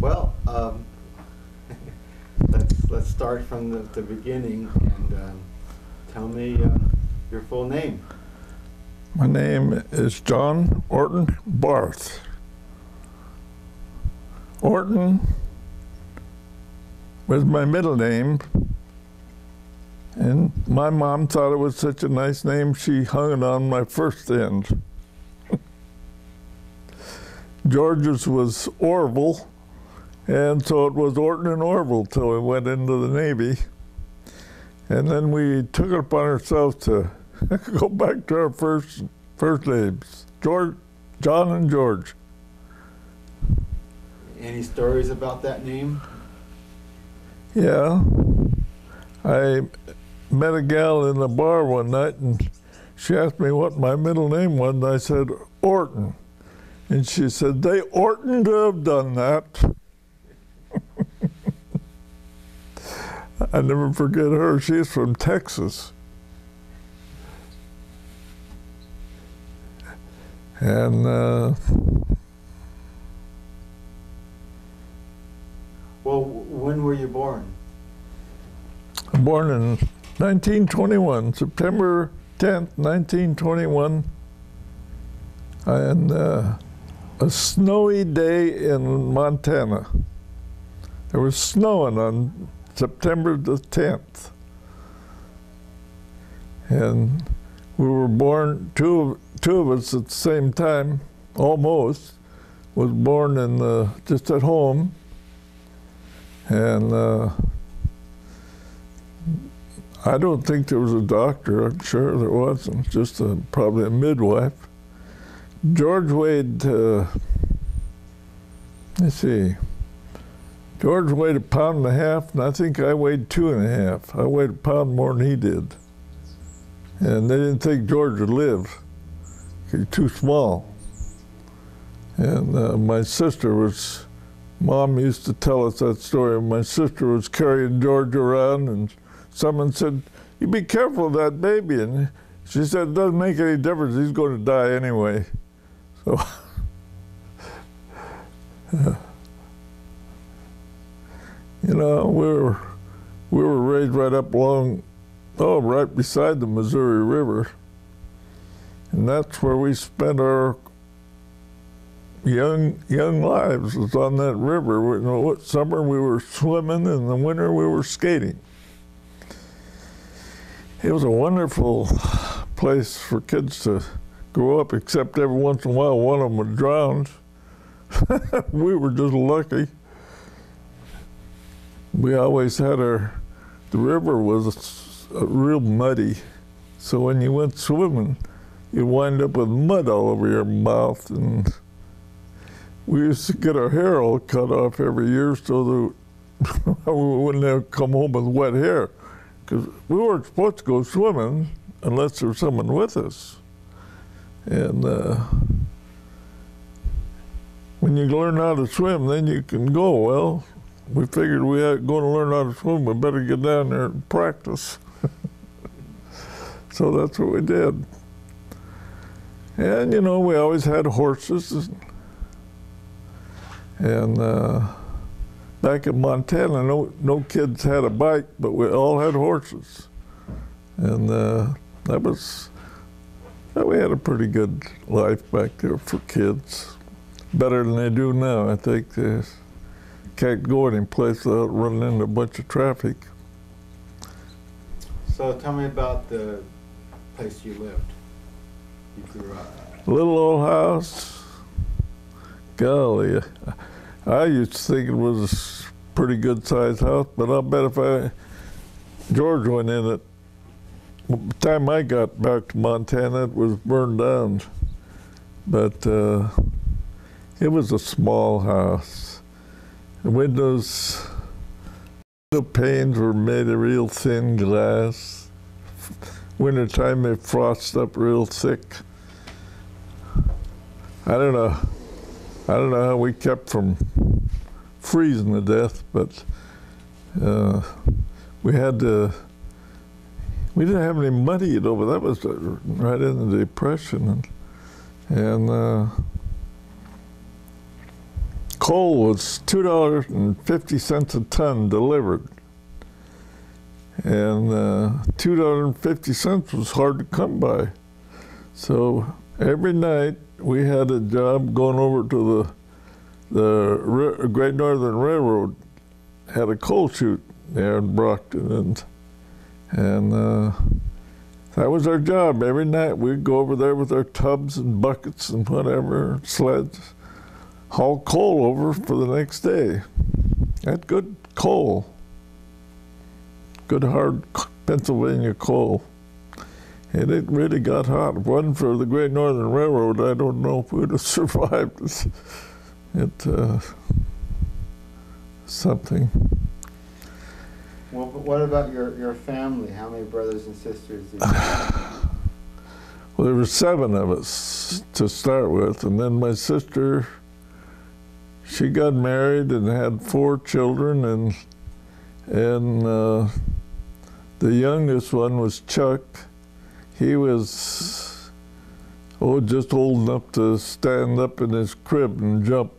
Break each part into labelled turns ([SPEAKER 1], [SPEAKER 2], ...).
[SPEAKER 1] Well, let's start from the beginning and tell me your full name.
[SPEAKER 2] My name is John Orton Barth. Orton was my middle name, and my mom thought it was such a nice name she hung it on my first end. George's was Orville, and so it was Orton and Orville till we went into the Navy. And then we took it upon ourselves to go back to our first names, John and George.
[SPEAKER 1] Any stories about that name?
[SPEAKER 2] Yeah. I met a gal in the bar one night, and she asked me what my middle name was, and I said, Orton. And she said, they oughtn't to have done that. I never forget her. She's from Texas. And
[SPEAKER 1] well, when were you born?
[SPEAKER 2] born in 1921, September 10th, 1921, and a snowy day in Montana. There was snowing on September the 10th. And we were born, two of us at the same time, almost, was born in just at home. And I don't think there was a doctor. I'm sure there wasn't, just probably a midwife. George weighed, let's see, George weighed 1.5 pounds, and I think I weighed 2.5 pounds. I weighed 1 pound more than he did. And they didn't think George would live. He's too small. And my sister was, Mom used to tell us that story. My sister was carrying George around, and someone said, you be careful of that baby. And she said, it doesn't make any difference. He's going to die anyway. So, you know, we were raised right up along, right beside the Missouri River. And that's where we spent our young lives, was on that river. You know, what summer we were swimming, and in the winter we were skating. It was a wonderful place for kids to grow up, except every once in a while one of them would drown. We were just lucky. We always had the river was real muddy, so when you went swimming, you wind up with mud all over your mouth. And we used to get our hair all cut off every year so that we wouldn't have to come home with wet hair, because we weren't supposed to go swimming unless there was someone with us. And when you learn how to swim, then you can go. Well, we figured we had going to learn how to swim, we better get down there and practice. So that's what we did. And, you know, we always had horses. And back in Montana, no kids had a bike, but we all had horses. And we had a pretty good life back there for kids. Better than they do now, I think. They can't go any place without running into a bunch of traffic.
[SPEAKER 1] So tell me about the place you lived. You grew up.
[SPEAKER 2] Little old house. Golly, I used to think it was a pretty good sized house, but I'll bet if George went in it, by the time I got back to Montana, it was burned down. But it was a small house. The window panes were made of real thin glass. Wintertime, they frost up real thick. I don't know how we kept from freezing to death, but we didn't have any money over. That was right in the Depression, and coal was $2.50 a ton delivered. And $2.50 was hard to come by. So every night we had a job going over to the Great Northern Railroad, had a coal chute there in Brockton, and that was our job. Every night we'd go over there with our tubs and buckets and whatever, sleds, haul coal over for the next day. Had good coal, good hard Pennsylvania coal. And it really got hot. If it wasn't for the Great Northern Railroad, I don't know if we'd have survived something.
[SPEAKER 1] Well, but what about your family? How many brothers and sisters did you have?
[SPEAKER 2] Well, there were 7 of us to start with, and then my sister, she got married and had 4 children, and the youngest one was Chuck. He was, just old enough to stand up in his crib and jump.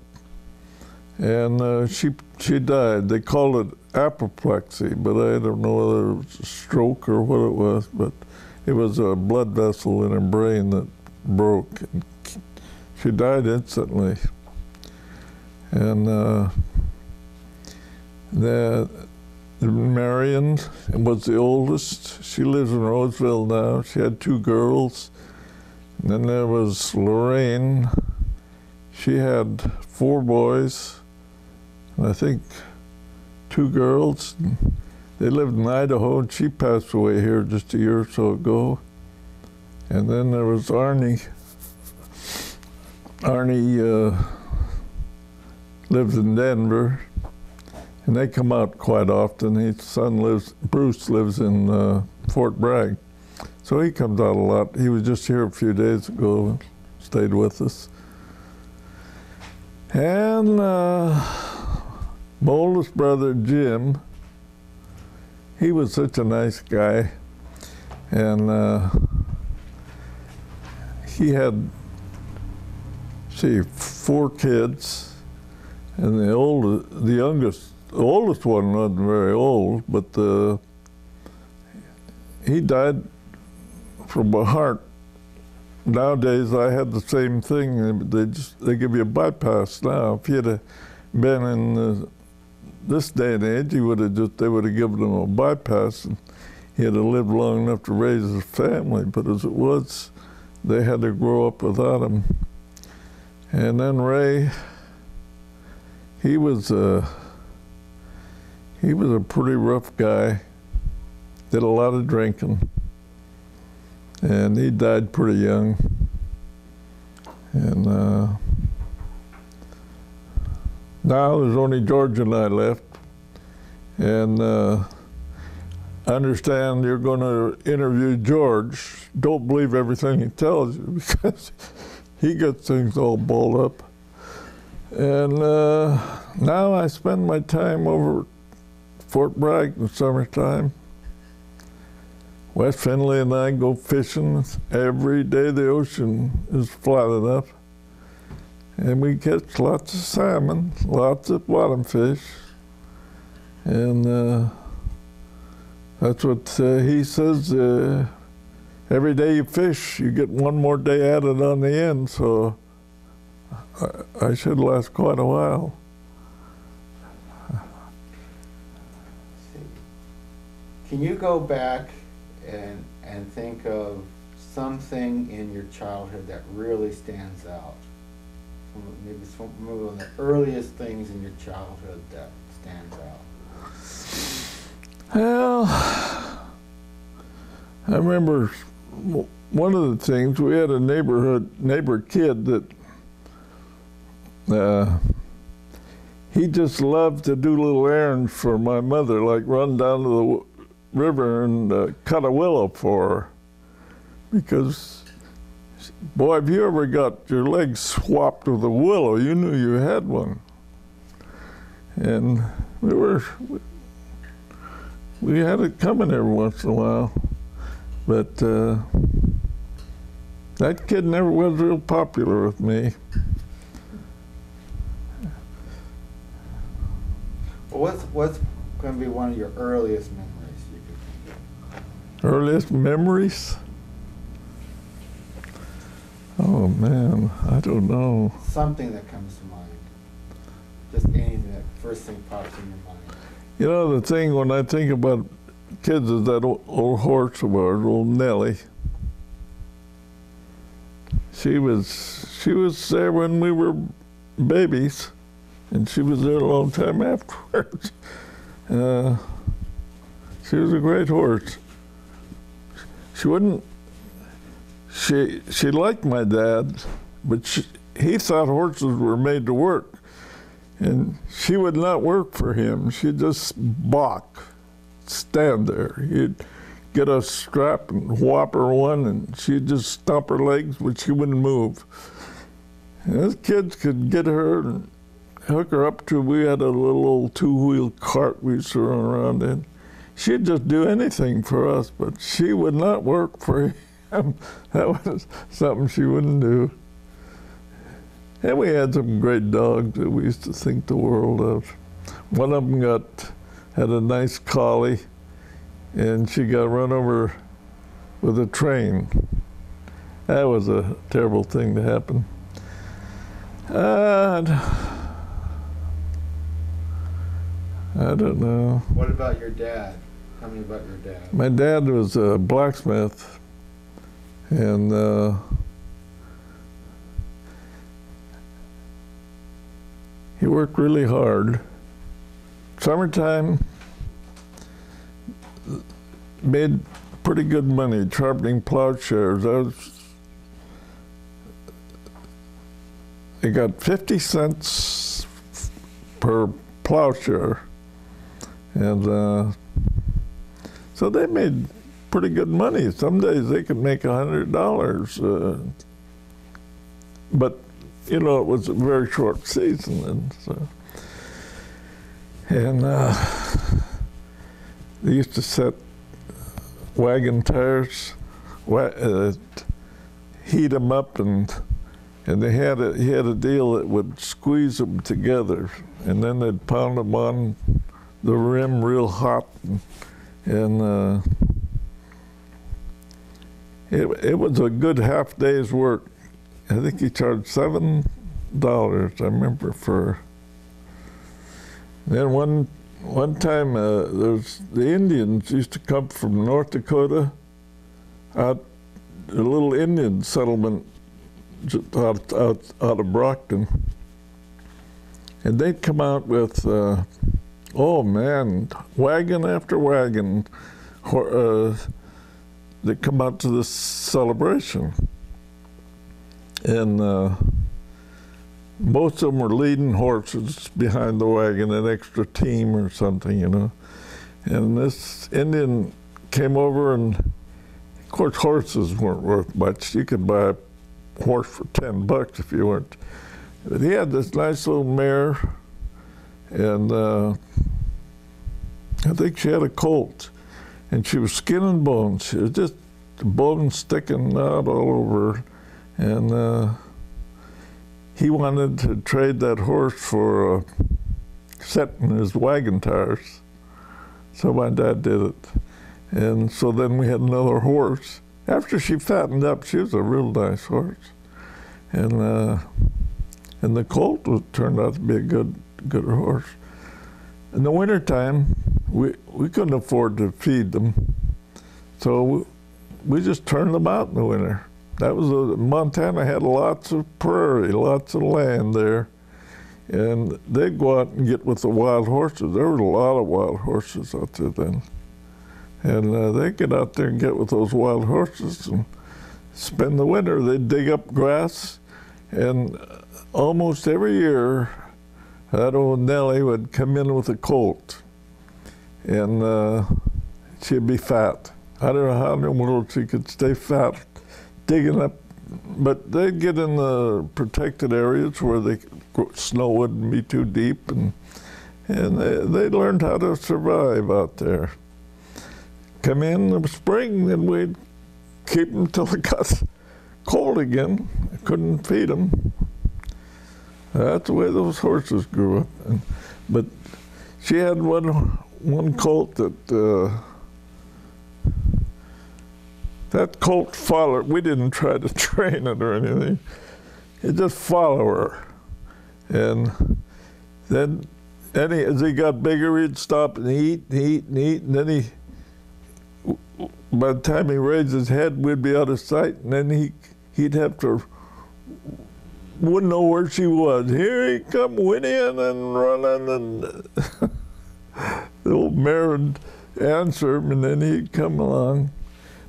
[SPEAKER 2] And she died. They called it apoplexy, but I don't know whether it was a stroke or what it was, but it was a blood vessel in her brain that broke. And she died instantly. And Marion was the oldest. She lives in Roseville now. She had 2 girls. And then there was Lorraine. She had 4 boys, and I think 2 girls. They lived in Idaho, and she passed away here just a year or so ago. And then there was Arnie. Arnie lived in Denver. And they come out quite often. His son Bruce lives in Fort Bragg. So he comes out a lot. He was just here a few days ago, stayed with us. And my oldest brother, Jim, he was such a nice guy. And he had, 4 kids. And the oldest one wasn't very old, but he died from a heart. Nowadays, I had the same thing. They give you a bypass now. If he had been in this day and age, they would have given him a bypass, and he had to live long enough to raise his family. But as it was, they had to grow up without him. And then Ray, he was a pretty rough guy, did a lot of drinking, and he died pretty young. And now there's only George and I left, and I understand you're going to interview George. Don't believe everything he tells you, because he gets things all balled up. And now I spend my time over Fort Bragg in the summertime. West Finley and I go fishing every day. The ocean is flat enough. And we catch lots of salmon, lots of bottom fish. And that's what he says. Every day you fish, you get 1 more day added on the end. So I should last quite a while.
[SPEAKER 1] Can you go back and think of something in your childhood that really stands out? Maybe one of the earliest things in your childhood that stands out.
[SPEAKER 2] Well, I remember one of the things, we had a neighbor kid that he just loved to do little errands for my mother, like run down to the river and cut a willow for her. Because, boy, if you ever got your legs swapped with a willow, you knew you had one. And we had it coming every once in a while. But that kid never was real popular with me.
[SPEAKER 1] What's going to be one of your earliest memories you could think of?
[SPEAKER 2] Earliest memories? Oh man, I don't know.
[SPEAKER 1] Something that comes to mind. Just anything that first thing pops in your mind.
[SPEAKER 2] You know, the thing when I think about kids is that old horse of ours, old Nellie. She was there when we were babies, and she was there a long time afterwards. She was a great horse. She wouldn't. She liked my dad, but he thought horses were made to work, and she would not work for him. She'd just balk, stand there. He'd get a strap and whop her one, and she'd just stomp her legs, but she wouldn't move. And us kids could get her and hook her up to, we had a little old two-wheel cart we used to run around in. She'd just do anything for us, but she would not work for him. That was something she wouldn't do. And we had some great dogs that we used to think the world of. One of them had a nice collie, and she got run over with a train. That was a terrible thing to happen. I don't know.
[SPEAKER 1] What about your dad? Tell me about your dad.
[SPEAKER 2] My dad was a blacksmith, and he worked really hard. Summertime, made pretty good money sharpening plowshares. They got 50 cents per plowshare, and so they made pretty good money. Some days they could make $100, but you know, it was a very short season, and they used to set wagon tires, heat them up, and he had a deal that would squeeze them together, and then they'd pound them on the rim real hot, and it was a good half day's work. I think he charged $7, I remember, for. Then one time, the Indians used to come from North Dakota, out a little Indian settlement just out of Brockton, and they'd come out with, oh man, wagon after wagon. They come out to this celebration, and most of them were leading horses behind the wagon, an extra team or something, you know. And this Indian came over, and of course horses weren't worth much. You could buy a horse for $10 if you weren't. But he had this nice little mare, and I think she had a colt, and she was skin and bones. She was just bones sticking out all over her. And he wanted to trade that horse for a set in his wagon tires. So my dad did it. And so then we had another horse. After she fattened up, she was a real nice horse. And the colt turned out to be a good horse. In the wintertime, we couldn't afford to feed them. So we just turned them out in the winter. That was Montana had lots of prairie, lots of land there, and they'd go out and get with the wild horses. There were a lot of wild horses out there then, and they'd get out there and get with those wild horses and spend the winter. They'd dig up grass, and almost every year, that old Nellie would come in with a colt, and she'd be fat. I don't know how in the world she could stay fat digging up, but they'd get in the protected areas where the snow wouldn't be too deep, and they learned how to survive out there. Come in the spring, and we'd keep them till it got cold again. I couldn't feed them. That's the way those horses grew up. But she had one colt that colt followed. We didn't try to train it or anything. It just followed her. And then as he got bigger, he'd stop and eat, and then by the time he raised his head, we'd be out of sight, and then he'd have to, wouldn't know where she was. Here he come whinnying and running, and the old mare would answer him, and then he'd come along.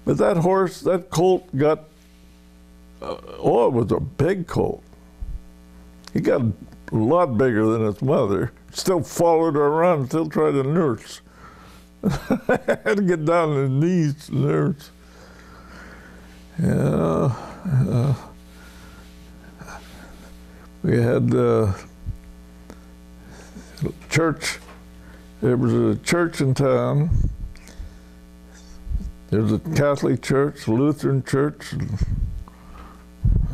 [SPEAKER 2] But that horse, that colt got, it was a big colt. He got a lot bigger than his mother. Still followed her around, still tried to nurse. I had to get down on his knees to nurse. Yeah. We had church. There was a church in town. There was a Catholic church, Lutheran church.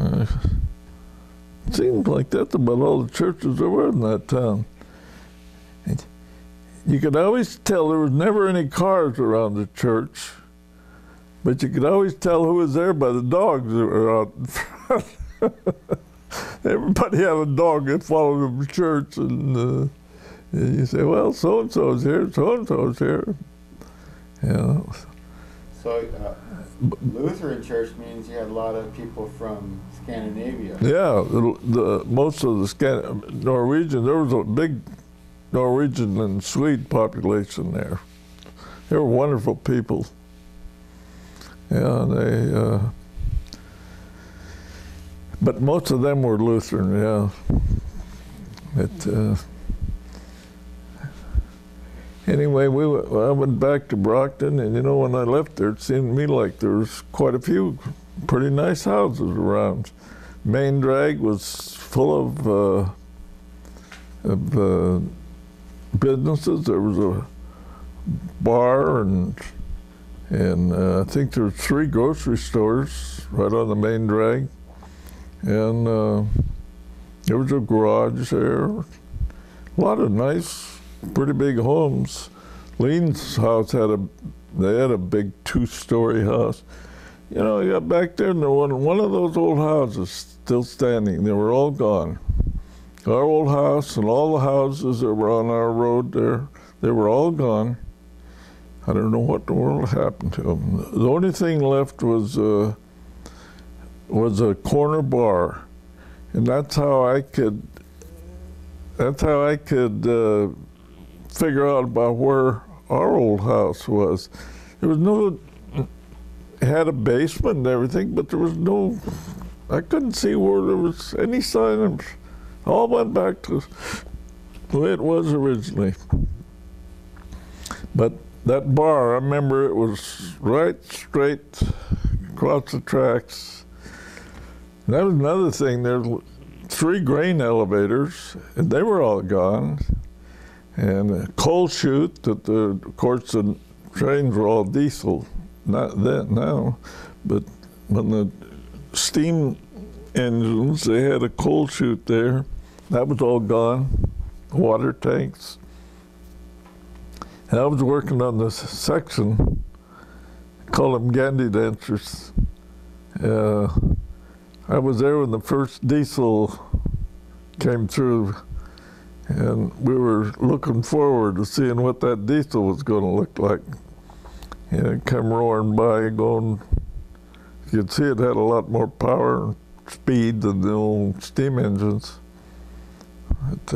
[SPEAKER 2] It seemed like that's about all the churches there were in that town. And you could always tell there was never any cars around the church, but you could always tell who was there by the dogs that were out in front. Everybody had a dog that followed them to church, and you say, well, so-and-so's here, so-and-so's here. Yeah.
[SPEAKER 1] So Lutheran church means you had a lot of people from Scandinavia.
[SPEAKER 2] Yeah, most of the Norwegians, there was a big Norwegian and Swede population there. They were wonderful people. Yeah, but most of them were Lutheran, yeah. Anyway, I went back to Brockton, and when I left there, it seemed to me like there was quite a few pretty nice houses around. Main drag was full of businesses. There was a bar, and I think there were 3 grocery stores right on the main drag, and there was a garage there. A lot of nice, pretty big homes. Lean's house had a big 2-story house. I got back there, and there wasn't one of those old houses still standing. They were all gone. Our old house and all the houses that were on our road there, they were all gone. I don't know what the world happened to them. The only thing left was a corner bar, and that's how I could figure out about where our old house was. There was it had a basement and everything, but there was I couldn't see where there was any sign of. All went back to the way it was originally. But that bar, I remember it was right straight across the tracks. And that was another thing. There were 3 grain elevators, and they were all gone. And a coal chute of course, the trains were all diesel, not that now, but when the steam engines, they had a coal chute there. That was all gone, water tanks. And I was working on this section, call them Gandhi dancers. I was there when the first diesel came through, and we were looking forward to seeing what that diesel was going to look like. And it came roaring by, going, you could see it had a lot more power and speed than the old steam engines. But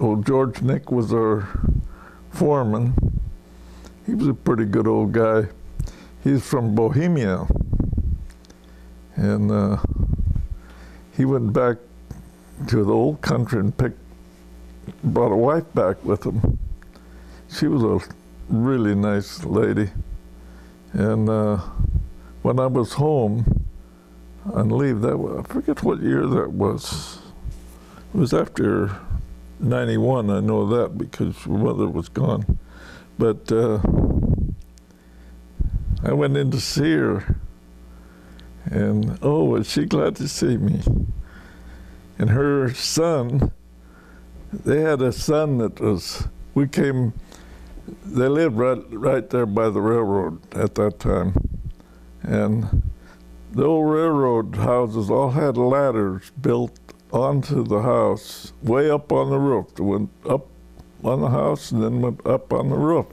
[SPEAKER 2] old George Nick was our foreman. He was a pretty good old guy. He's from Bohemia. And he went back to the old country and brought a wife back with him. She was a really nice lady. And when I was home on leave, I forget what year that was. It was after 91, I know that, because her mother was gone. But I went in to see her, and oh, was she glad to see me. And her son they had a son that was, they lived right there by the railroad at that time. And the old railroad houses all had ladders built onto the house, way up on the roof. It went up on the house and then went up on the roof.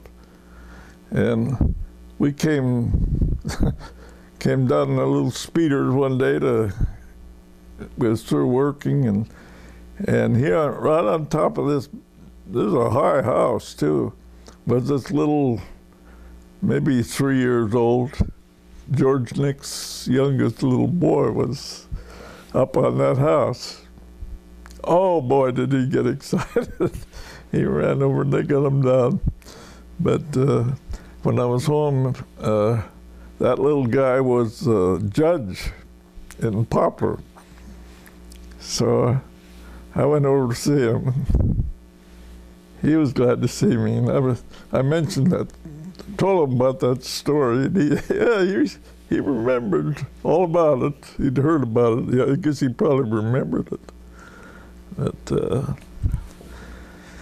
[SPEAKER 2] And we came down in a little speeder one day we was through working, and here right on top of this is a high house too, was this little, maybe 3 years old, George Nick's youngest little boy was up on that house. Oh boy, did he get excited. He ran over and they got him down. But when I was home, that little guy was a judge in Poplar. So I went over to see him. He was glad to see me, and I mentioned that, told him about that story, and he remembered all about it. He'd heard about it. Yeah, I guess he probably remembered it. But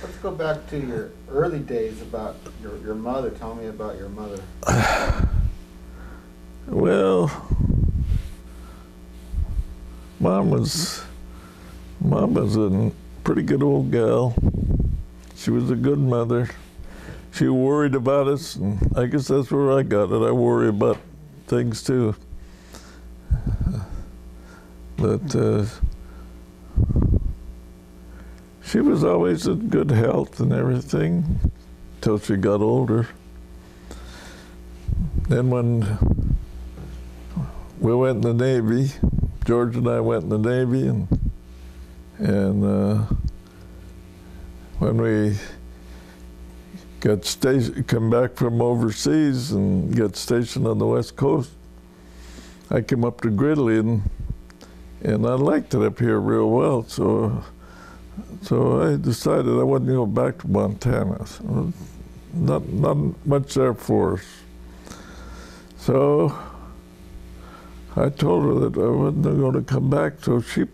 [SPEAKER 1] let's go back to your early days about your mother. Tell me about your mother.
[SPEAKER 2] Well, Mom was a pretty good old gal. She was a good mother. She worried about us, and I guess that's where I got it. I worry about things too. But she was always in good health and everything till she got older. Then when we went in the Navy, George and I went in the Navy, and when we got come back from overseas and got stationed on the West Coast, I came up to Gridley, and I liked it up here real well. So I decided I wasn't going back to Montana. So not much there for us. So I told her that I wasn't going to come back. So she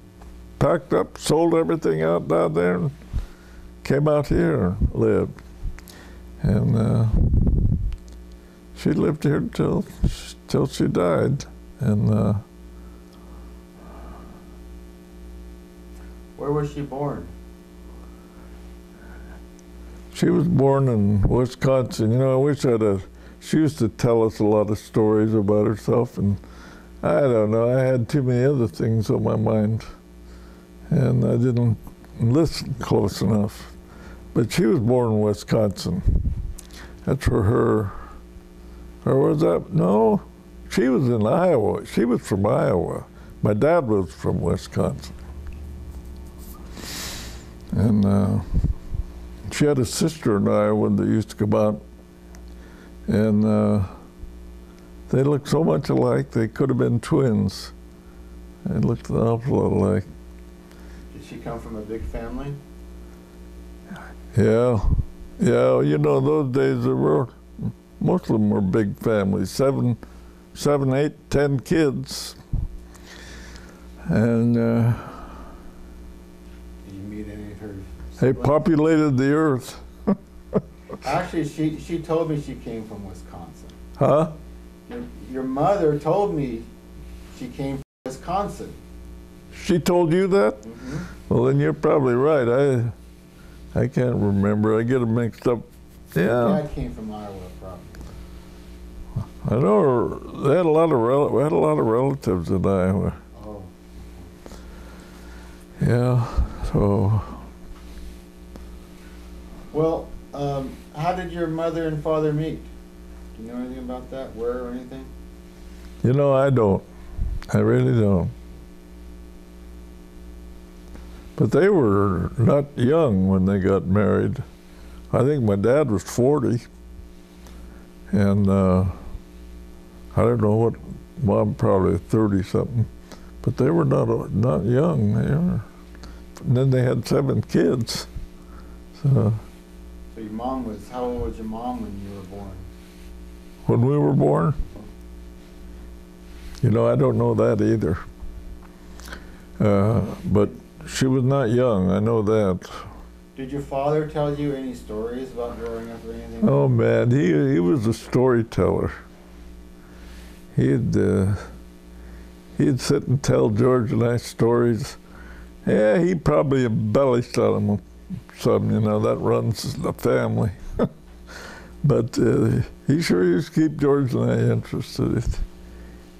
[SPEAKER 2] packed up, sold everything out down there, and came out here and lived. And she lived here till she died. And
[SPEAKER 1] where was she born?
[SPEAKER 2] She was born in Wisconsin. You know, I wish she used to tell us a lot of stories about herself, and I don't know, I had too many other things on my mind, and I didn't listen close enough. But she was born in Wisconsin. That's where or was that? No, she was in Iowa. She was from Iowa. My dad was from Wisconsin. And she had a sister in Iowa that used to come out, and they looked so much alike, they could have been twins. They looked an awful lot alike.
[SPEAKER 1] Did she come from a big family?
[SPEAKER 2] Yeah, you know, those days most of them were big families, seven, 8, 10 kids. And
[SPEAKER 1] did you meet any of her siblings?
[SPEAKER 2] They populated the earth.
[SPEAKER 1] Actually, she told me she came from Wisconsin.
[SPEAKER 2] Huh?
[SPEAKER 1] Your mother told me she came from Wisconsin.
[SPEAKER 2] She told you that?
[SPEAKER 1] Mm-hmm.
[SPEAKER 2] Well, then you're probably right. I can't remember. I get them mixed up. Yeah.
[SPEAKER 1] Your dad came from Iowa, probably.
[SPEAKER 2] I know they had we had a lot of relatives in Iowa.
[SPEAKER 1] Oh.
[SPEAKER 2] Yeah. So.
[SPEAKER 1] Well, how did your mother and father meet? Do you know anything about that? Where or anything?
[SPEAKER 2] You know, I don't. I really don't. But they were not young when they got married. I think my dad was 40. And I don't know what, Mom probably 30-something. But they were not young. And then they had 7 kids. So
[SPEAKER 1] your mom was, how old was your mom when you were born?
[SPEAKER 2] When we were born? You know, I don't know that either. But she was not young, I know that.
[SPEAKER 1] Did your father tell you any stories about growing up or anything?
[SPEAKER 2] Oh man, he was a storyteller. He'd sit and tell George and I stories. Yeah, he probably embellished on them some, you know, that runs the family. But he sure used to keep George and I interested.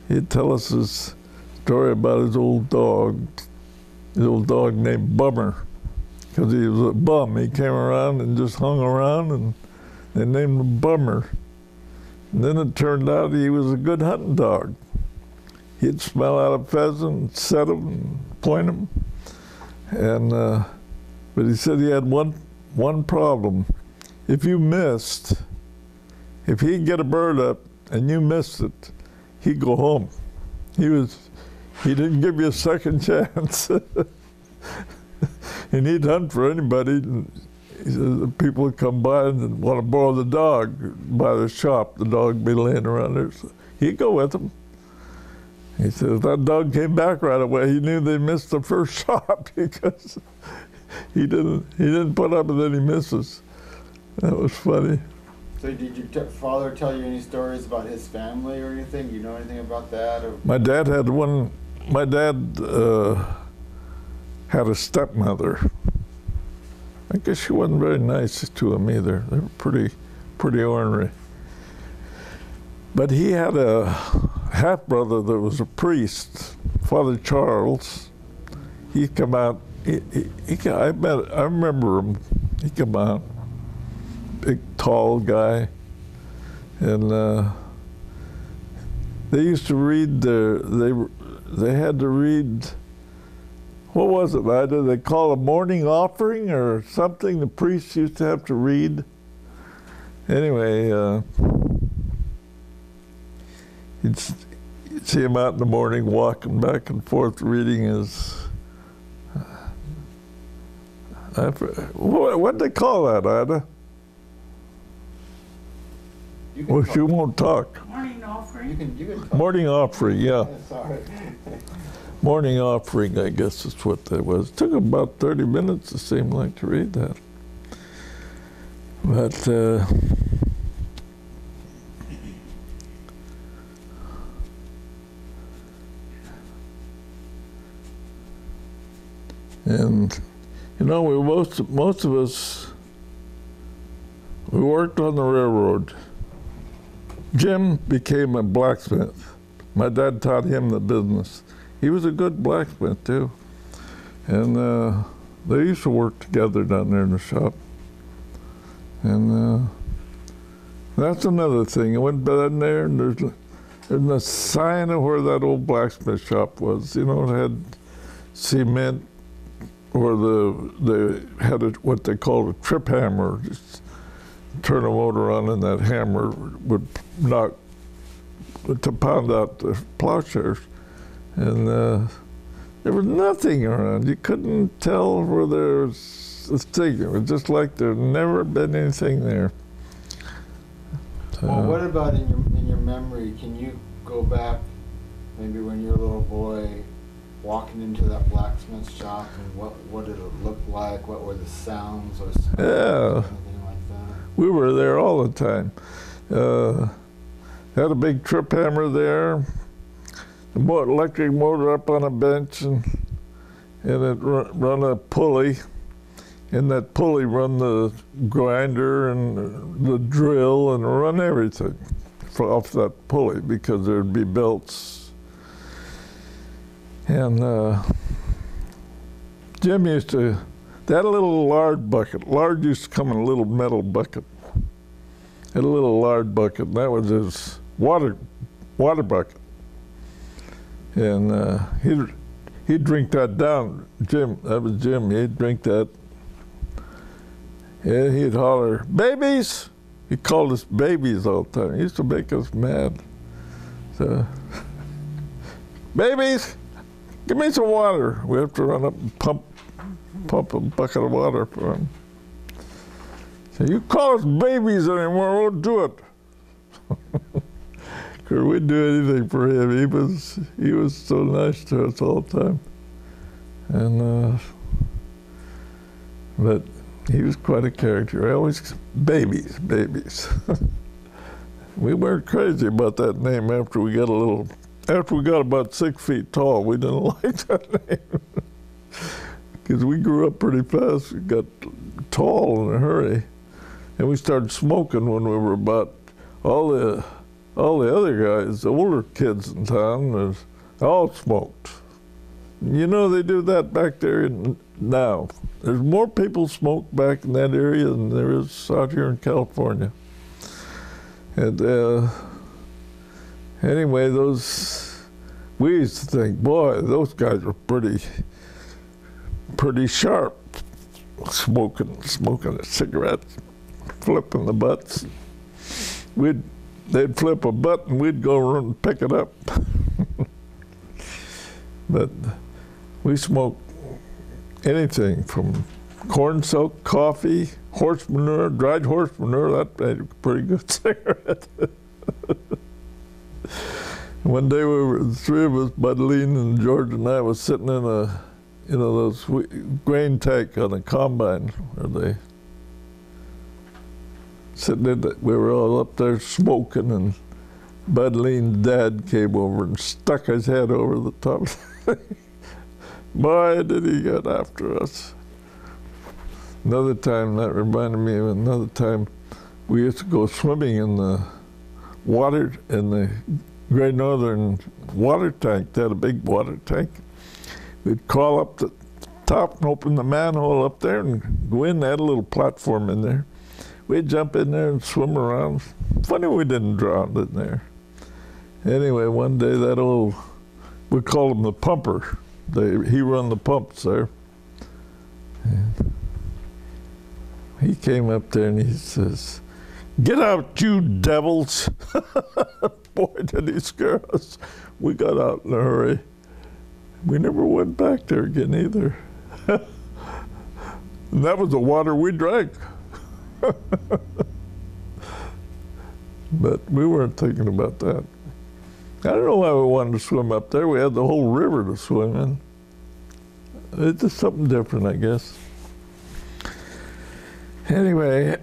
[SPEAKER 2] He'd tell us his story about his old dog named Bummer, because he was a bum. He came around and just hung around, and they named him Bummer. And then it turned out he was a good hunting dog. He'd smell out a pheasant, set him, and point him. And but he said he had one problem. If you missed, if he'd get a bird up and you missed it, he'd go home. He didn't give you a second chance. And he'd hunt for anybody. He said people would come by and want to borrow the dog by the shop. The dog would be laying around there. So he'd go with them. He said if that dog came back right away, he knew they missed the first shot because he didn't put up with any misses. That was funny.
[SPEAKER 1] So did your father tell you any stories about his family or anything? Do you know anything about that? Or?
[SPEAKER 2] My dad had one. My dad had a stepmother. I guess she wasn't very nice to him either. They were pretty ornery. But he had a half-brother that was a priest, Father Charles. He come out. I remember him. He come out, big, tall guy, and they used to read they had to read. What was it, Ida? They call a morning offering or something. The priests used to have to read. Anyway, you'd see him out in the morning walking back and forth reading his. What'd they call that, Ida? Well, she won't talk.
[SPEAKER 3] Morning offering.
[SPEAKER 1] You can talk.
[SPEAKER 2] Morning offering, yeah.
[SPEAKER 1] Sorry.
[SPEAKER 2] Morning offering, I guess is what that was. It took about 30 minutes, it seemed like, to read that. But and you know, most of us, we worked on the railroad. Jim became a blacksmith. My dad taught him the business. He was a good blacksmith too. And they used to work together down there in the shop. And that's another thing. I went down there and there's a sign of where that old blacksmith shop was. You know, it had cement, or they had what they called a trip hammer. Just turn a motor on and that hammer would knock, to pound out the plowshares. And there was nothing around. You couldn't tell where there was a thing. It was just like there'd never been anything there.
[SPEAKER 1] Well, what about in your memory? Can you go back, maybe when you were a little boy, walking into that blacksmith shop, and what did it look like? What were the sounds or smells or anything like that?
[SPEAKER 2] We were there all the time. Had a big trip hammer there, the electric motor up on a bench, and it run a pulley, and that pulley run the grinder and the drill and run everything off that pulley, because there'd be belts. And Jim used to, they had a little lard bucket. Lard used to come in a little metal bucket. Had a little lard bucket, and that was his water bucket. And he'd drink that down. Jim, that was Jim, he'd drink that. Yeah, he'd holler, "Babies!" He called us babies all the time. He used to make us mad. So, "Babies, give me some water." We have to run up and pump a bucket of water for him. So, "You call us babies anymore, we'll do it." Because we'd do anything for him. He was so nice to us all the time. And but He was quite a character. Babies. We weren't crazy about that name after we got about 6 feet tall. We didn't like that name. Because we grew up pretty fast. We got tall in a hurry. And we started smoking when we were about, all the other guys, the older kids in town, all smoked. You know, they do that back there now. There's more people smoke back in that area than there is out here in California. And anyway, we used to think, boy, those guys were pretty sharp, smoking a cigarette, flipping the butts. They'd flip a butt and we'd go run and pick it up. But we smoked anything from corn soaked coffee, horse manure, dried horse manure. That made a pretty good cigarette. One day the three of us, Budleen and George and I, was sitting in those grain tank on a combine where we were all up there smoking, and Budleen's dad came over and stuck his head over the top. Boy, did he get after us. Another time, that reminded me of another time, we used to go swimming in the water, in the Great Northern water tank. They had a big water tank. We'd crawl up the top and open the manhole up there and go in. They had a little platform in there. We'd jump in there and swim around. Funny we didn't drown in there. Anyway, one day we called him the pumper. He run the pumps there. And he came up there and he says, "Get out, you devils." Boy, did he scare us. We got out in a hurry. We never went back there again either. And that was the water we drank. But we weren't thinking about that. I don't know why we wanted to swim up there. We had the whole river to swim in. It's just something different, I guess. Anyway,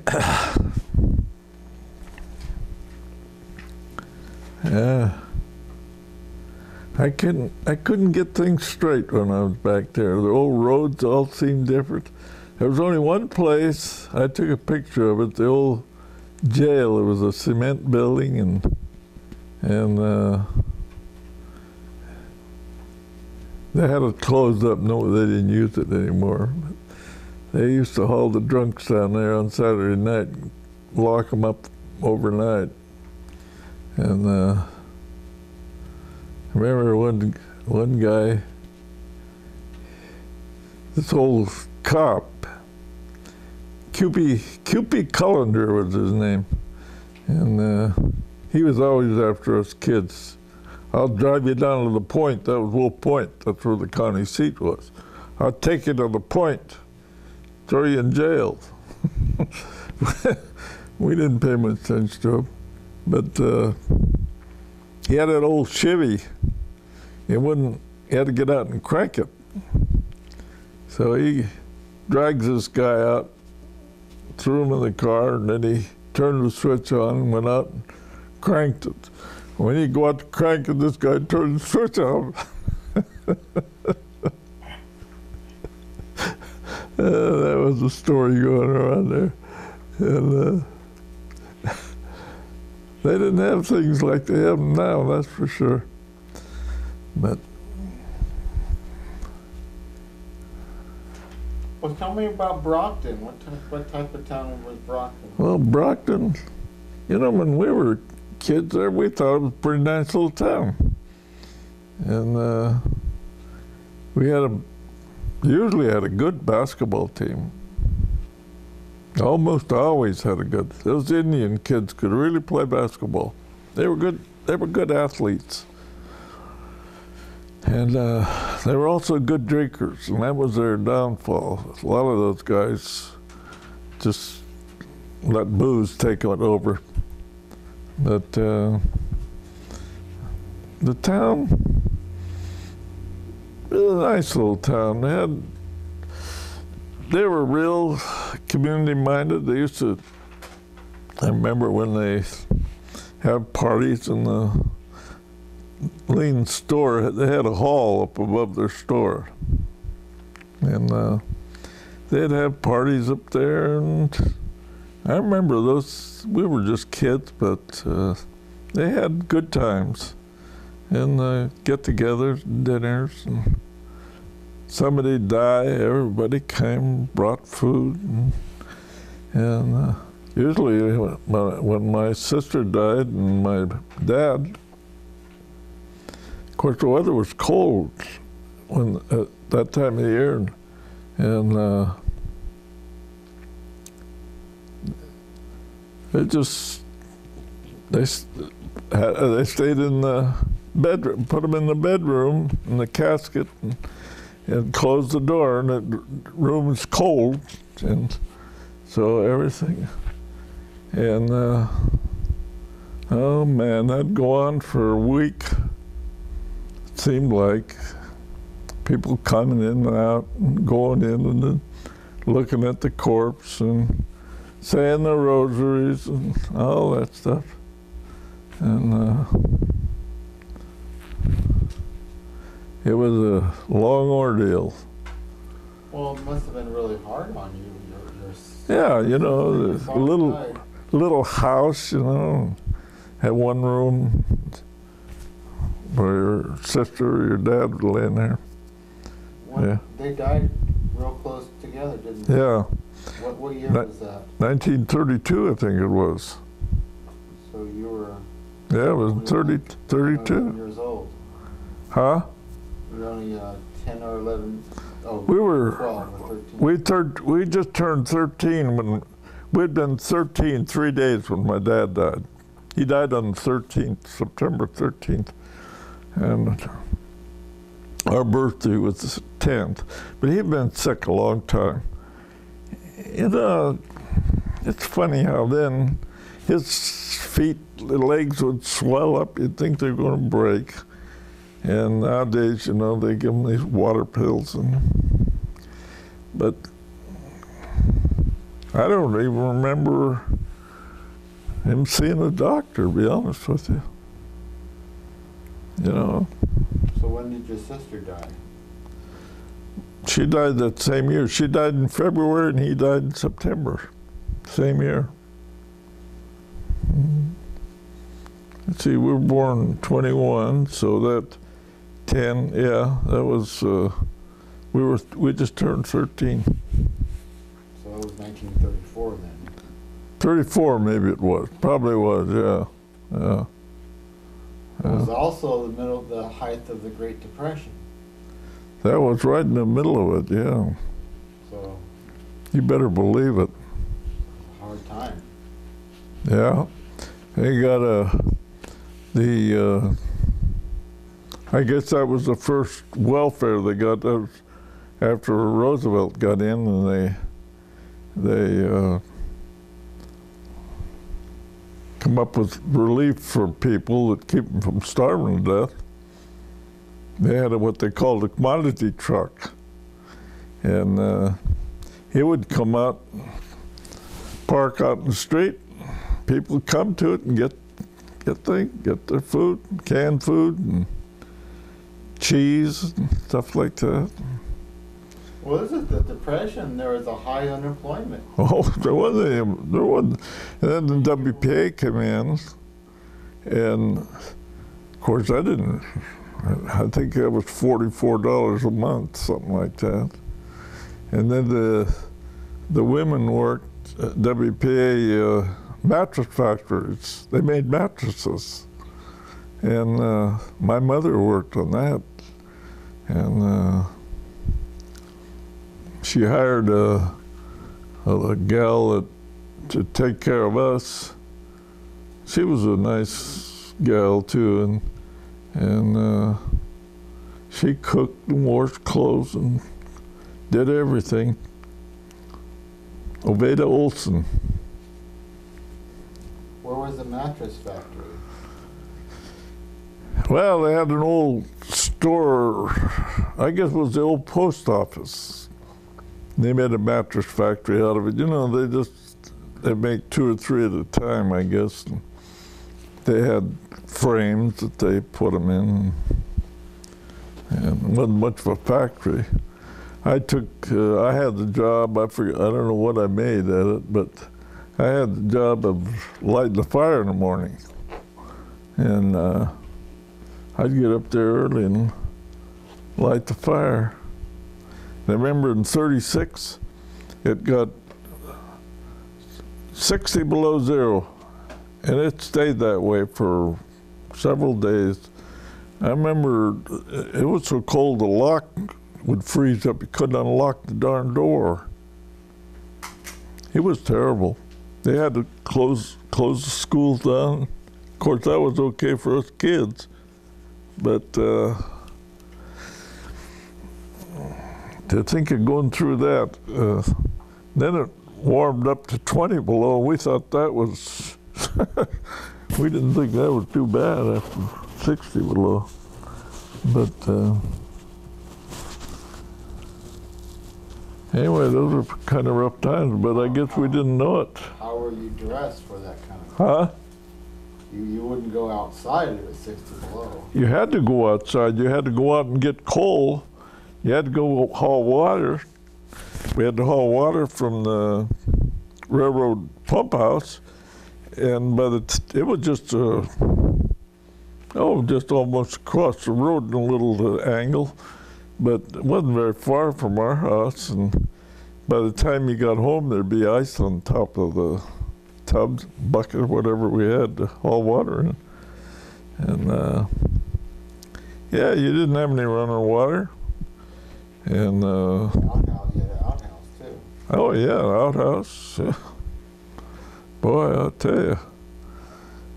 [SPEAKER 2] I couldn't get things straight when I was back there. The old roads all seemed different. There was only one place, I took a picture of it, the old jail. It was a cement building, and they had it closed up. No, they didn't use it anymore. They used to haul the drunks down there on Saturday night, lock them up overnight. And I remember one guy, this old cop, Cupie Cullender was his name, and he was always after us kids. "I'll drive you down to the point." That was Wolf Point. That's where the county seat was. "I'll take you to the point, throw you in jail." We didn't pay much attention to him, but he had that old Chevy. He had to get out and crank it. So he drags this guy out, threw him in the car, and then he turned the switch on and went out and cranked it. When he go out to crank it, this guy turned the switch on. That was the story going around there. And they didn't have things like they have now, that's for sure. But
[SPEAKER 1] well, tell me about Brockton. What type of town was Brockton?
[SPEAKER 2] Well, Brockton, you know, when we were kids there, we thought it was a pretty nice little town. And we usually had a good basketball team. Almost always had a good. Those Indian kids could really play basketball. They were good athletes. And they were also good drinkers, and that was their downfall. A lot of those guys just let booze take it over. But the town, it was a nice little town. They had they were real community-minded. They used to, I remember when they have parties in the Lean store, they had a hall up above their store. And they'd have parties up there, and I remember those, we were just kids, but they had good times. And get-togethers, dinners, and somebody died, everybody came, brought food, and usually when my sister died and my dad, of course the weather was cold when at that time of the year, and they stayed in the bedroom, put them in the bedroom in the casket, and closed the door, and the room was cold, and so everything. And oh man, that'd go on for a week. It seemed like people coming in and out, and going in and then looking at the corpse and saying the rosaries and all that stuff. And it was a long ordeal.
[SPEAKER 1] Well, it must have been really hard on you.
[SPEAKER 2] Yeah, you know, the little house, you know, had one room where your sister or your dad would lay in there.
[SPEAKER 1] Yeah. They died real close together, didn't they?
[SPEAKER 2] Yeah.
[SPEAKER 1] What year was that?
[SPEAKER 2] 1932, I think it was.
[SPEAKER 1] So you were...
[SPEAKER 2] Yeah, it was 32.
[SPEAKER 1] Years old.
[SPEAKER 2] Huh?
[SPEAKER 1] You were only 10 or 11. Oh,
[SPEAKER 2] we were
[SPEAKER 1] 12 or 13.
[SPEAKER 2] We just turned 13 when we'd been 13 3 days when my dad died. He died on the 13th, September 13th, and our birthday was the 10th. But he'd been sick a long time. It's funny how then his feet, the legs would swell up. You'd think they're going to break. And nowadays, you know, they give him these water pills. But I don't even remember him seeing a doctor, to be honest with you. You know.
[SPEAKER 1] So when did your sister die?
[SPEAKER 2] She died that same year. She died in February and he died in September. Same year. Let's see, we were born 21, so that 10, yeah, that was, we just turned 13.
[SPEAKER 1] So that was 1934 then?
[SPEAKER 2] 34 maybe it was, probably was, yeah.
[SPEAKER 1] It was also the height of the Great Depression.
[SPEAKER 2] That was right in the middle of it, yeah.
[SPEAKER 1] So.
[SPEAKER 2] You better believe it.
[SPEAKER 1] A hard time.
[SPEAKER 2] Yeah. They got I guess that was the first welfare they got after Roosevelt got in, and they come up with relief for people that keep them from starving to death. They had what they called a commodity truck, and he would come out, park out in the street. People would come to it and get their food, canned food, and cheese and stuff like that.
[SPEAKER 1] Well, this is the Depression. There was a high unemployment.
[SPEAKER 2] Oh, there wasn't. And then the WPA came in, and of course I think that was $44 a month, something like that. And then the women worked at WPA mattress factories. They made mattresses. And my mother worked on that. And she hired a gal to take care of us. She was a nice gal too, and she cooked and washed clothes and did everything. Oveda Olson.
[SPEAKER 1] Where was the mattress factory?
[SPEAKER 2] Well, they had an old store, I guess it was the old post office. They made a mattress factory out of it. You know, they make 2 or 3 at a time, I guess. And they had frames that they put them in, and it wasn't much of a factory. I had the job, I don't know what I made at it, but I had the job of lighting the fire in the morning. And I'd get up there early and light the fire. And I remember in '36, it got 60 below zero, and it stayed that way for several days. I remember it was so cold the lock would freeze up. You couldn't unlock the darn door. It was terrible. They had to close the schools down. Of course, that was okay for us kids, but to think of going through that, then it warmed up to 20 below. We thought that was, we didn't think that was too bad after 60 below. But anyway, those were kind of rough times, but I guess we didn't know it.
[SPEAKER 1] How were you dressed for that kind of?
[SPEAKER 2] Huh?
[SPEAKER 1] You wouldn't go outside if it was 60 below.
[SPEAKER 2] You had to go outside. You had to go out and get coal. You had to go haul water. We had to haul water from the railroad pump house, and it was just just almost across the road in a little angle, but it wasn't very far from our house. And by the time you got home, there'd be ice on top of the tub, bucket, whatever we had to haul water in. And yeah, you didn't have any running water. And
[SPEAKER 1] Outhouse, you had an outhouse too.
[SPEAKER 2] oh yeah, outhouse. Boy, I'll tell you,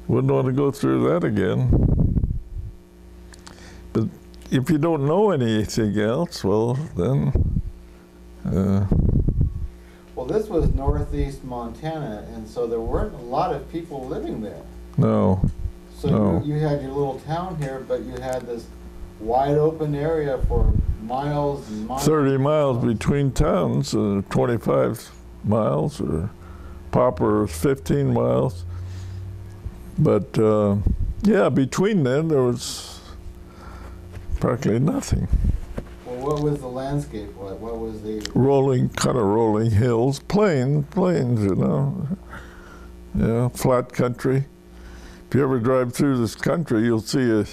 [SPEAKER 2] wouldn't want to go through that again. But if you don't know anything else, well, then.
[SPEAKER 1] Well, this was northeast Montana, and so there weren't a lot of people living there.
[SPEAKER 2] No.
[SPEAKER 1] So
[SPEAKER 2] No.
[SPEAKER 1] you had your little town here, but you had this wide open area for miles and miles.
[SPEAKER 2] 30 miles between towns, 25 miles, or Popper is 15 miles. But yeah, between them there was practically nothing.
[SPEAKER 1] Well, what was the landscape? What was the...
[SPEAKER 2] Kind of rolling hills, plains, you know. Yeah, flat country. If you ever drive through this country, you'll see a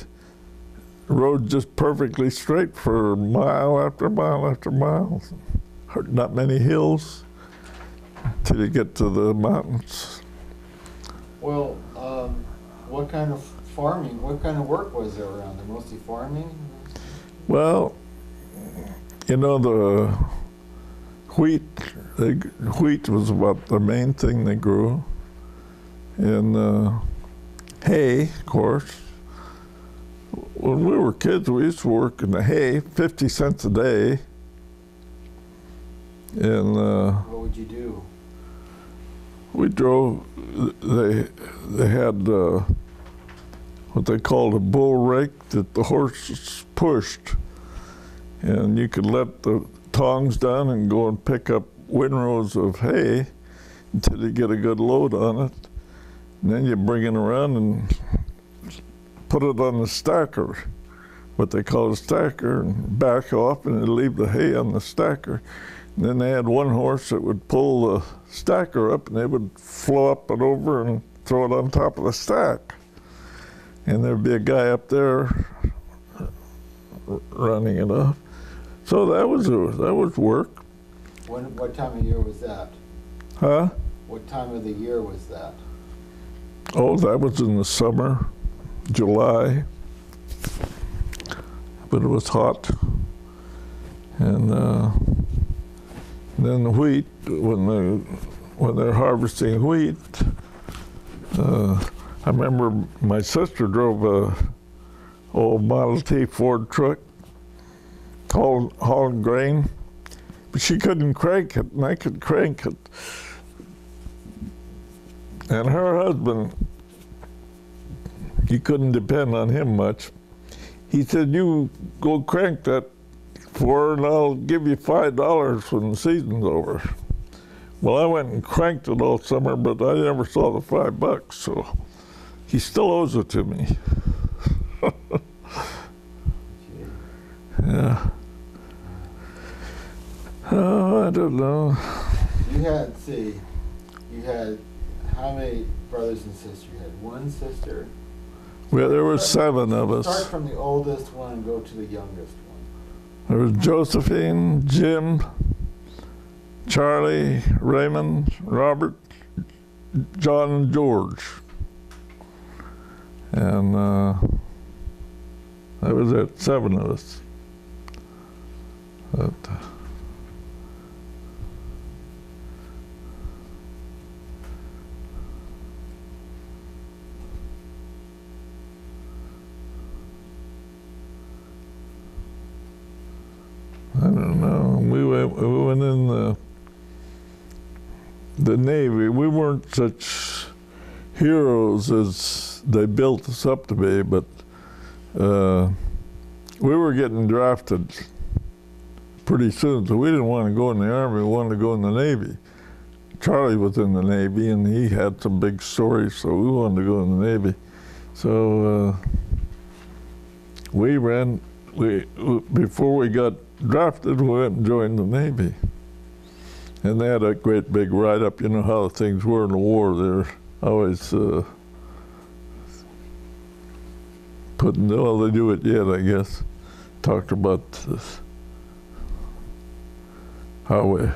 [SPEAKER 2] road just perfectly straight for mile after mile after mile. Not many hills till you get to the mountains.
[SPEAKER 1] Well, what kind of farming, what kind of work was there around there? Mostly farming?
[SPEAKER 2] Well, you know, the wheat was about the main thing they grew. And hay, of course. When we were kids, we used to work in the hay, 50 cents a day. And
[SPEAKER 1] What would you do?
[SPEAKER 2] we drove, they had what they called a bull rake that the horses pushed. And you could let the tongs down and go and pick up windrows of hay until you get a good load on it. And then you bring it around and put it on the stacker, what they call a stacker, and back off and leave the hay on the stacker. And then they had one horse that would pull the stacker up, and they would flow up and over and throw it on top of the stack. And there'd be a guy up there running it up. So that was work.
[SPEAKER 1] What time of year was that?
[SPEAKER 2] Huh?
[SPEAKER 1] What time of the year was that?
[SPEAKER 2] Oh, that was in the summer, July. But it was hot. And then the wheat, when they're harvesting wheat, I remember my sister drove a old Model T Ford truck hauling grain, but she couldn't crank it, and I could crank it. And her husband, you couldn't depend on him much. He said, "You go crank that for, and I'll give you $5 when the season's over. Well, I went and cranked it all summer, but I never saw the $5, so he still owes it to me. Yeah. Oh, I don't know.
[SPEAKER 1] You had how many brothers and sisters? You had one sister?
[SPEAKER 2] Well, there were 7 of us.
[SPEAKER 1] Start from the oldest one and go to the youngest one.
[SPEAKER 2] There was Josephine, Jim, Charlie, Raymond, Robert, John, and George. And that was it, 7 of us. But, I don't know. We went in the Navy. We weren't such heroes as they built us up to be, but we were getting drafted pretty soon, so we didn't want to go in the Army. We wanted to go in the Navy. Charlie was in the Navy, and he had some big stories, so we wanted to go in the Navy. So before we got drafted, we went and joined the Navy. And they had a great big write-up. You know how things were in the war. They're always putting, well, they do it yet, I guess. Talked about how we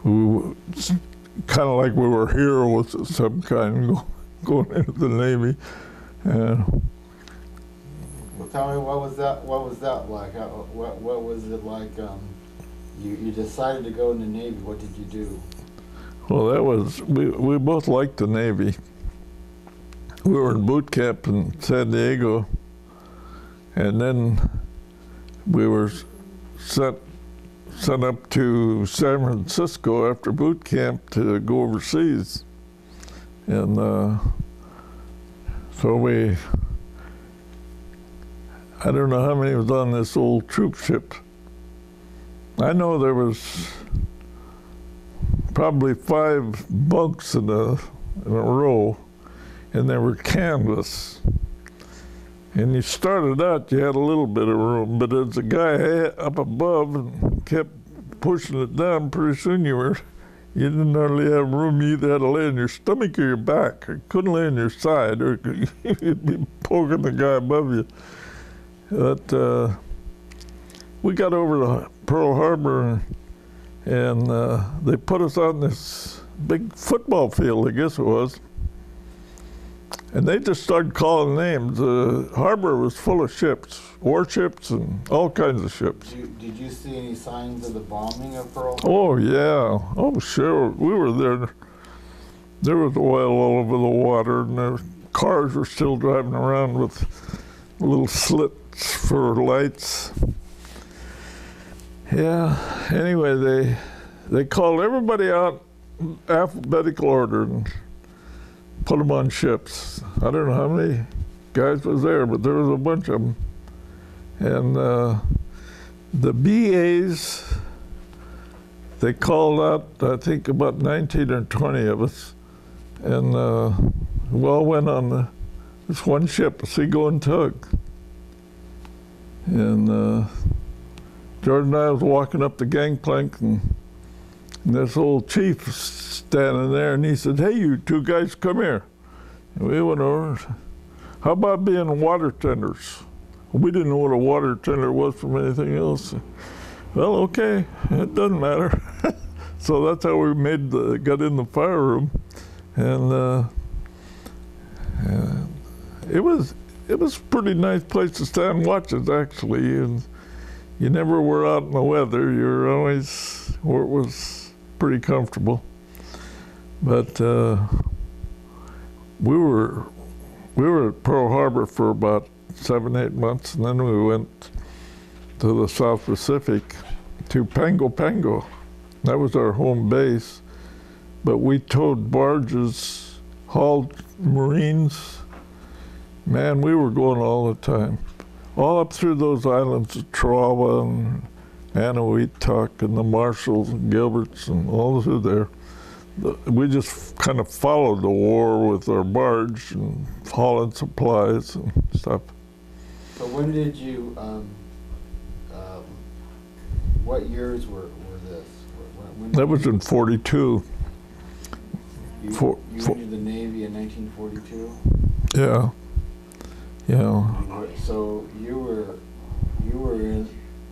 [SPEAKER 2] kind of like we were heroes of some kind going into the Navy.
[SPEAKER 1] Well, tell me, what was that like? What was it like? You decided to go in the Navy. What did you do?
[SPEAKER 2] Well, that was, we both liked the Navy. We were in boot camp in San Diego, and then we were sent up to San Francisco after boot camp to go overseas. And so I don't know how many was on this old troop ship. I know there was probably 5 bunks in a row, and they were canvas. And you started out, you had a little bit of room, but as the guy up above and kept pushing it down, pretty soon you didn't hardly have room. You either had to lay on your stomach or your back. You couldn't lay on your side, or you'd be poking the guy above you. But we got over to Pearl Harbor, and they put us on this big football field, I guess it was. And they just started calling names. The harbor was full of ships, warships, and all kinds of ships.
[SPEAKER 1] Did you see any signs of the bombing of Pearl Harbor?
[SPEAKER 2] Oh, yeah. Oh, sure. We were there. There was oil all over the water, and the cars were still driving around with little slits for lights. Yeah. Anyway, they called everybody out in alphabetical order and put them on ships. I don't know how many guys was there, but there was a bunch of them. And the BAs, they called out, I think, about 19 or 20 of us. And we all went on this one ship, a seagoing tug. And Jordan and I was walking up the gangplank, and this old chief was standing there, and he said, "Hey, you 2 guys, come here." And we went over. "How about being water tenders?" We didn't know what a water tender was from anything else. "Well, okay, it doesn't matter." So that's how we got in the fire room, and it was a pretty nice place to stand watches, actually. And you never were out in the weather. You were always where it was pretty comfortable. But we were at Pearl Harbor for about 7, 8 months, and then we went to the South Pacific to Pago Pago. That was our home base. But we towed barges, hauled Marines. Man, we were going all the time. All up through those islands of Tarawa and Hannah Wheat-Talk and the Marshalls and Gilberts and all through there. We just kind of followed the war with our barge and hauling supplies and stuff.
[SPEAKER 1] So when did you, what years were this? When
[SPEAKER 2] That was in 42.
[SPEAKER 1] you entered the Navy in 1942?
[SPEAKER 2] Yeah. Yeah.
[SPEAKER 1] So you were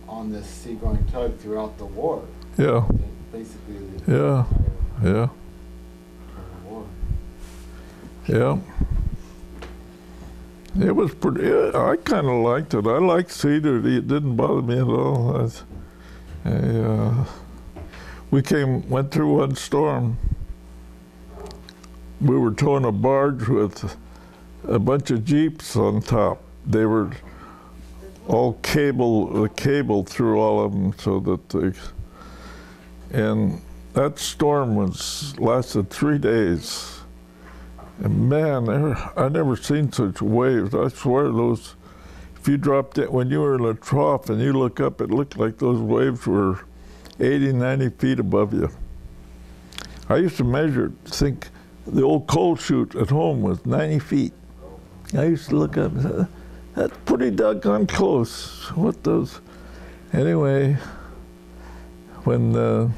[SPEAKER 1] on this seagoing tug throughout the war.
[SPEAKER 2] Yeah.
[SPEAKER 1] Basically.
[SPEAKER 2] Yeah. Yeah.
[SPEAKER 1] War.
[SPEAKER 2] Yeah. It was pretty, I kind of liked it. I liked sea duty. It didn't bother me at all. We went through one storm. We were towing a barge with a bunch of Jeeps on top. They were all cable through all of them so that and that storm lasted 3 days. And man, I never seen such waves. I swear if you dropped it, when you were in a trough and you look up, it looked like those waves were 80, 90 feet above you. I used to measure, think the old coal chute at home was 90 feet. I used to look up and say, that's pretty doggone close. What those? Anyway, when the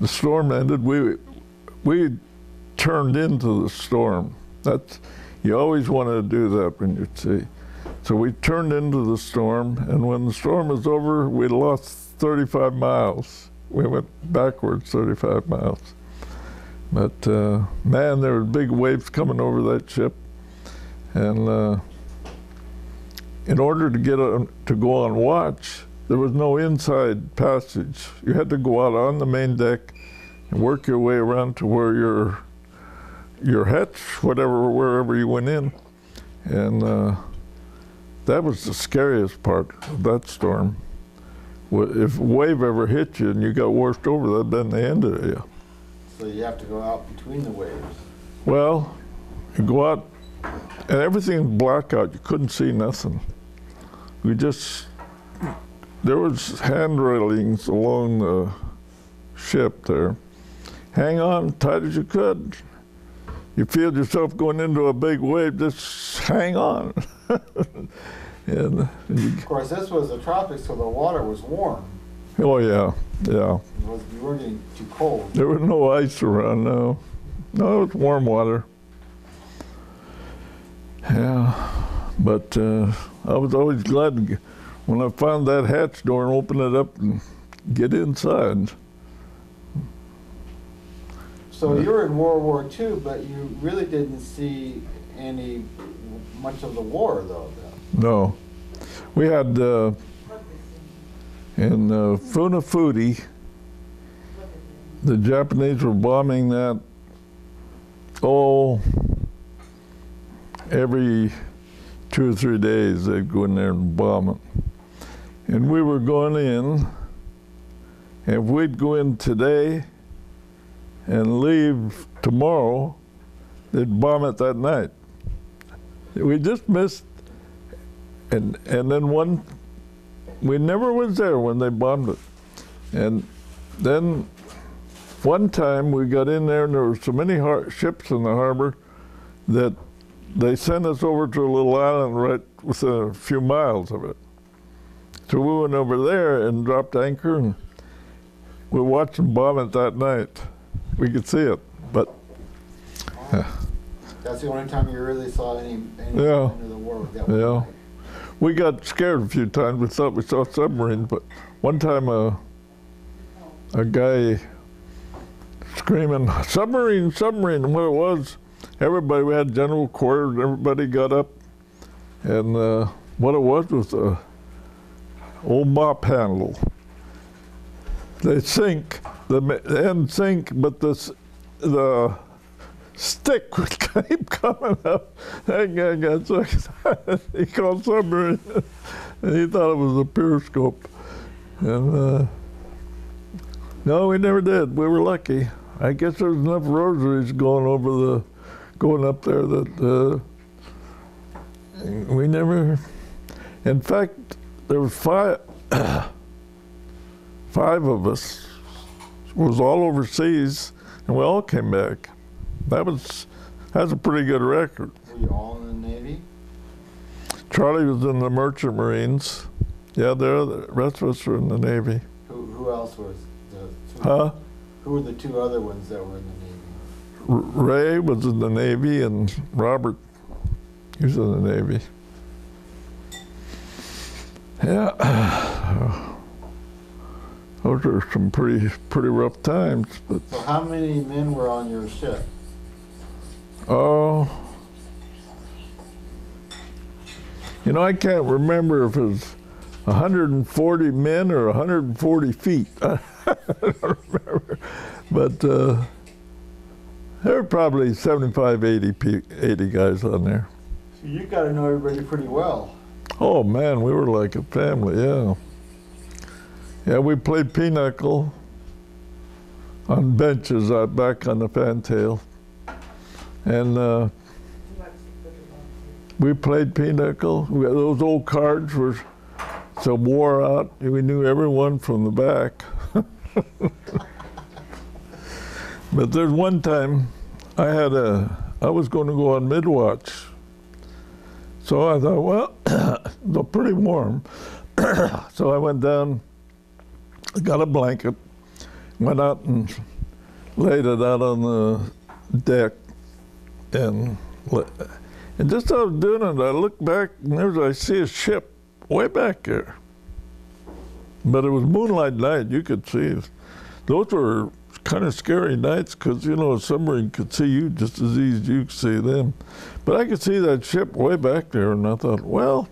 [SPEAKER 2] storm ended, we turned into the storm. You always wanted to do that when you'd see. So we turned into the storm, and when the storm was over, we lost 35 miles. We went backwards 35 miles. But man, there were big waves coming over that ship, and in order to go on watch, there was no inside passage. You had to go out on the main deck and work your way around to where your hatch, wherever you went in. And that was the scariest part of that storm. If a wave ever hit you and you got washed over, that'd been the end of you.
[SPEAKER 1] So you have to go out between the waves.
[SPEAKER 2] Well, you go out and everything's blackout. You couldn't see nothing. There was hand railings along the ship there. Hang on tight as you could. You feel yourself going into a big wave, just hang on.
[SPEAKER 1] Of course, this was the tropics, so the water was warm.
[SPEAKER 2] Oh yeah, yeah.
[SPEAKER 1] You weren't getting too cold.
[SPEAKER 2] There was no ice around, no. No, it was warm water. Yeah, but I was always glad when I found that hatch door and open it up and get inside.
[SPEAKER 1] So you were in World War II, but you really didn't see much of the war, though.
[SPEAKER 2] No. We had, in Funafuti, the Japanese were bombing that, every 2 or 3 days they'd go in there and bomb it. And we were going in, and if we'd go in today and leave tomorrow, they'd bomb it that night. We just missed, and then we never was there when they bombed it. And then one time we got in there and there were so many ships in the harbor that they sent us over to a little island right within a few miles of it. So we went over there and dropped anchor, and we watched them bomb it that night. We could see it, but.
[SPEAKER 1] That's the only time you really saw any
[SPEAKER 2] Yeah.
[SPEAKER 1] end of the war.
[SPEAKER 2] Yeah. We got scared a few times. We thought we saw submarines, but one time a guy screaming, submarine, submarine, and what it was, we had general quarters, and everybody got up, and what it was a old mop handle. They sink, the end sink, but the stick would keep coming up. That guy got so excited, he called submarine, and he thought it was a periscope. And no, we never did. We were lucky. I guess there was enough rosaries going up there that we never. In fact, there was 5 of us was all overseas, and we all came back. That's a pretty good record.
[SPEAKER 1] Were you all in the Navy?
[SPEAKER 2] Charlie was in the Merchant Marines. Yeah, the rest of us were in the Navy.
[SPEAKER 1] Who else was the two?
[SPEAKER 2] Huh?
[SPEAKER 1] Who were the 2 other ones that were in the Navy?
[SPEAKER 2] Ray was in the Navy, and Robert, he was in the Navy. Yeah. Those are some pretty rough times. But
[SPEAKER 1] So how many men were on your ship?
[SPEAKER 2] oh, you know, I can't remember if it was 140 men or 140 feet. I don't remember. But there were probably 75, 80 guys on there.
[SPEAKER 1] So you got to know everybody pretty well.
[SPEAKER 2] Oh man, we were like a family, yeah. Yeah, we played pinochle on benches out back on the fantail. And we played pinochle. Those old cards were so wore out, we knew everyone from the back. But there's one time I was going to go on mid-watch. So I thought, well, they're pretty warm. So I went down, got a blanket, went out and laid it out on the deck. And just as I was doing it, I looked back and I see a ship way back there. But it was moonlight night, you could see it. Those were kind of scary nights because, you know, a submarine could see you just as easy as you could see them. But I could see that ship way back there, and I thought, well,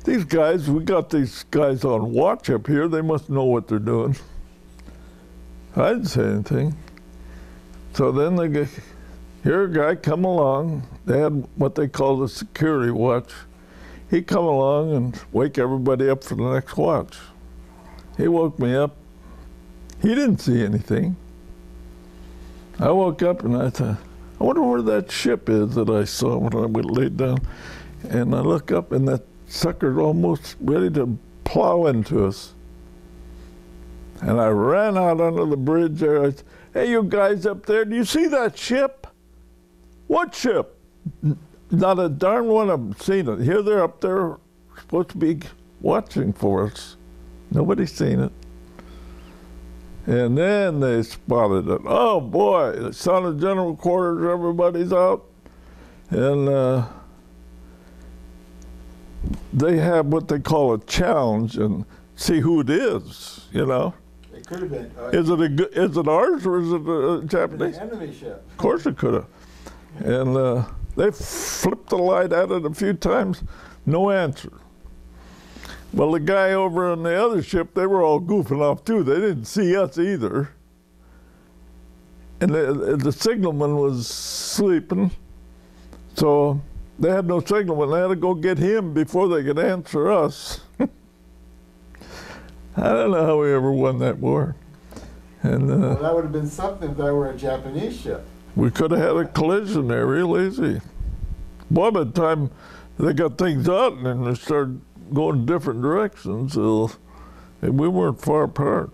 [SPEAKER 2] these guys, we got these guys on watch up here, they must know what they're doing. I didn't say anything. So then here a guy come along, they had what they call the security watch. He come along and wake everybody up for the next watch. He woke me up. He didn't see anything. I woke up and I thought, I wonder where that ship is that I saw when I laid down. And I look up and that sucker's almost ready to plow into us. And I ran out under the bridge there. I said, hey, you guys up there, do you see that ship? What ship? Not a darn one of them seen it. Here they're up there, supposed to be watching for us. Nobody's seen it. And then they spotted it. Oh boy, it's on the general quarters, everybody's out. And they have what they call a challenge and see who it is, you know.
[SPEAKER 1] It could have been.
[SPEAKER 2] Is it ours or is it a Japanese?
[SPEAKER 1] An enemy ship.
[SPEAKER 2] Of course it could have. And they flipped the light at it a few times, no answer. Well, the guy over on the other ship, they were all goofing off too. They didn't see us either. And the signalman was sleeping, so they had no signalman. They had to go get him before they could answer us. I don't know how we ever won that war. And
[SPEAKER 1] Well, that would have been something if that were a Japanese ship.
[SPEAKER 2] we could have had a collision there real easy. By the time they got things out and then they started going different directions, so we weren't far apart.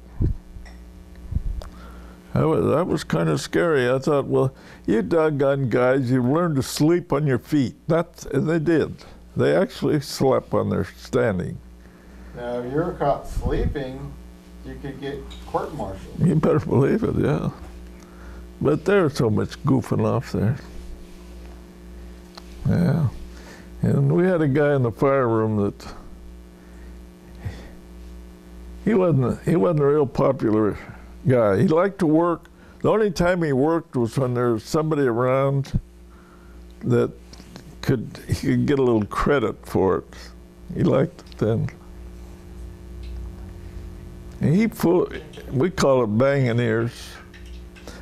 [SPEAKER 2] That was kind of scary. I thought, well, you doggone guys, you've learned to sleep on your feet. And they did. They actually slept on their standing.
[SPEAKER 1] Now, if you're caught sleeping, you could get court-martialed.
[SPEAKER 2] You better believe it, yeah. But there's so much goofing off there. Yeah. And we had a guy in the fire room that he wasn't a real popular guy. He liked to work. The only time he worked was when there was somebody around that he could get a little credit for it. He liked it then. And we call it banging ears.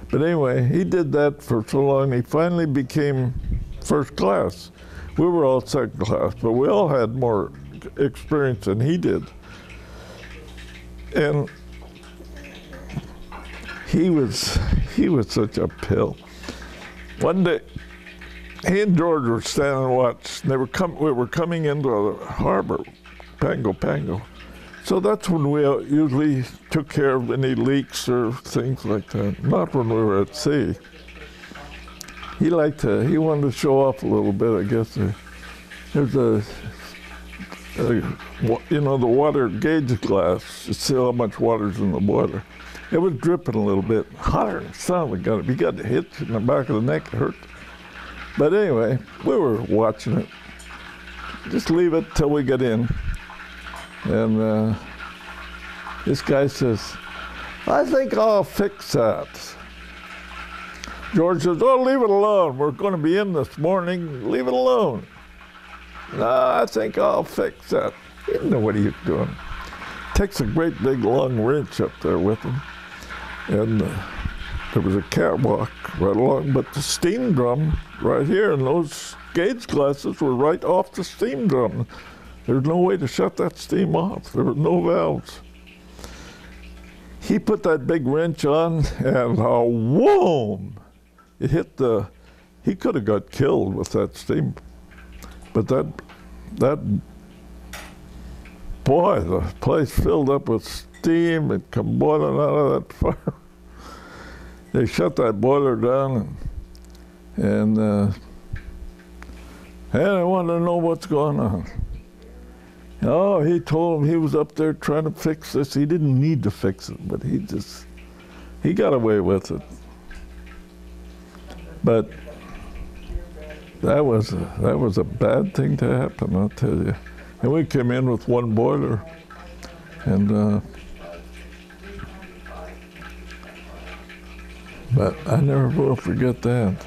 [SPEAKER 2] But anyway, he did that for so long, he finally became first class. We were all second class, but we all had more experience than he did. And he was such a pill. One day, he and George were standing watch. We were coming into the harbor, Pango. So that's when we usually took care of any leaks or things like that. Not when we were at sea. He wanted to show off a little bit, I guess. There's the water gauge glass to see how much water's in the boiler. It was dripping a little bit, hotter than sun. He got hit in the back of the neck, it hurt. But anyway, we were watching it. Just leave it till we get in. And this guy says, I think I'll fix that. George says, oh, leave it alone. We're going to be in this morning. Leave it alone. No, I think I'll fix that. He didn't know what he was doing. Takes a great big long wrench up there with him. And there was a catwalk right along, but the steam drum right here, and those gauge glasses were right off the steam drum. There's no way to shut that steam off. There were no valves. He put that big wrench on, and whoom! It hit he could have got killed with that steam. But boy, the place filled up with steam. It come boiling out of that fire. They shut that boiler down, and I wanted to know what's going on. Oh, he told him he was up there trying to fix this. He didn't need to fix it, but he got away with it. But that was a bad thing to happen, I'll tell you. And we came in with one boiler, and but I never will forget that.